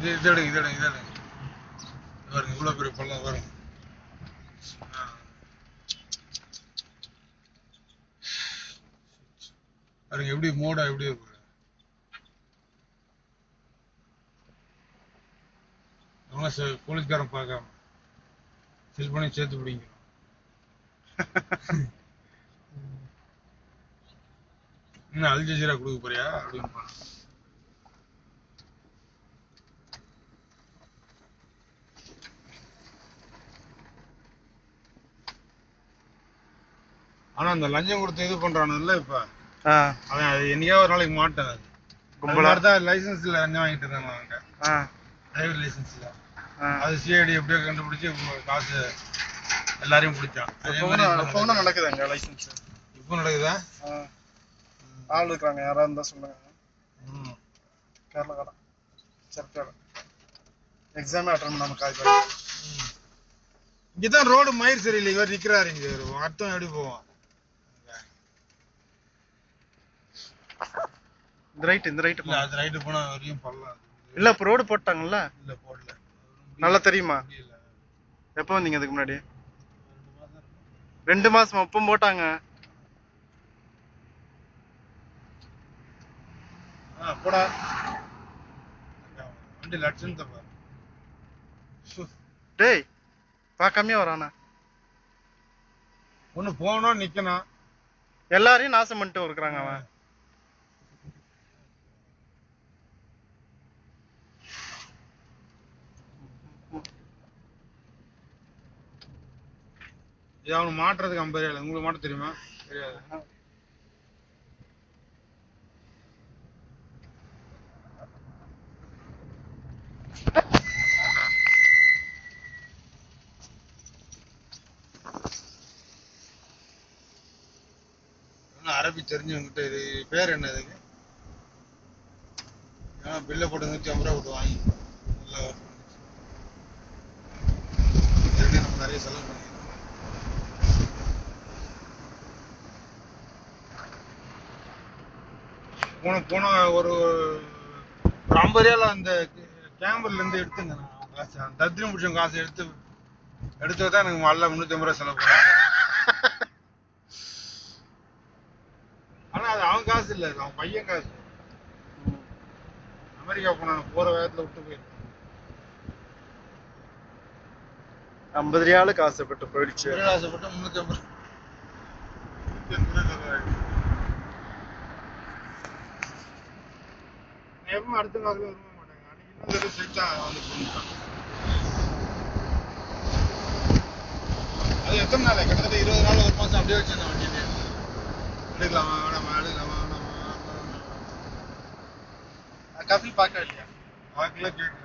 இதோட பாருங்க இவ்வளவு பெரிய பள்ளம் பாருங்க. பாருங்க எப்படி மோடா எப்படி இருக்கு. போலீஸ்காரன் பார்க்காம செல்போனை சேர்த்து பிடிங்க. இன்னும் அல் ஜசீரா கொடுக்க போறியா அப்படின்னு. ஆனா அந்த லஞ்சம் கொடுத்து இது பண்றானுல்ல இப்ப அவன் என்னைக்கா ஒரு நாளைக்கு மாட்டான். அது லைசன்ஸ்ல லஞ்சம் வாங்கிட்டு இருந்தாங்க அவங்க டிரைவர் லைசன்ஸ்ல. அது சிஐடி எப்படியோ கண்டுபிடிச்சு காசு எல்லாரையும் பிடிச்சான். இப்ப நடக்குதுங்க லைசன்ஸ். இப்போ நடக்குதா? ஆள் இருக்காங்க யாரா இருந்தா சொல்லுங்க. கேரளா சர்க்கார் எக்ஸாம் அட்டெண்ட் பண்ணாம காய்ச்சல். இங்கதான் ரோடு மயிர் சரியில்லை. இவர் நிக்கிறாரு இங்க. அர்த்தம் எப்படி போவான்? இந்த ரைட் இல்ல அது ரைட் போனா வரையும் பள்ளம். இல்ல இப்ப ரோடு போட்டாங்கல்ல? இல்ல போடல. நல்லா தெரியுமா? எப்போ வந்தீங்க அதுக்கு முன்னாடி? 2 மாசமா இப்ப போட்டாங்க. போடா வண்டி லட்சணத்தை பாரு. டேய் பார்க்காமயே வரானா? ஒண்ணு போகணும் நிக்கணும். எல்லாரையும் நாசம் பண்ணிட்டு இருக்கிறாங்க அவன். இது அவனு மாட்டுறதுக்கு 50 ரூபாய். உங்களுக்கு மாட்ட தெரியுமா? தெரியாது. அரபி தெரிஞ்சவங்கிட்ட இது பேர் என்ன இதுக்கு? பில்ல போட்டு 150 ரூபா போட்டு வாங்கி நல்லா நம்ம நிறைய செலவு பண்ணி போன ஒரு 50 ரூபாயில அந்த கேம்பர்ல இருந்து எடுத்துங்க. காசு தத்திரம் பிடிச்ச காசு எடுத்துதான் எனக்கு மல்ல 350 ரூபாய் செலவு பண்ண. ஆனா அது அவன் காசு இல்ல, அவன் பையன் காசு. அமெரிக்கா போற வேகத்துல விட்டு போயிருக்கான். 50 ரூபாய் ஆசைப்பட்டு போயிடுச்சு. ஆசைப்பட்டு 350 எப்பவும் அடுத்த காசுல விரும்ப மாட்டாங்க. அன்னைக்கு இன்னும் ஸ்ட்ரிக்டா வந்து பண்ணிட்டான். அது எத்தனை நாள்? கிட்டத்தட்ட 20 நாள் 1 மாசம் அப்படியே வச்சிருந்தேன் வண்டியில. எடுக்கலாமா வேணாமா எடுக்கலாமா வேணாமா. கபில் பார்க்கல இல்லையா? பார்க்கல கேட்க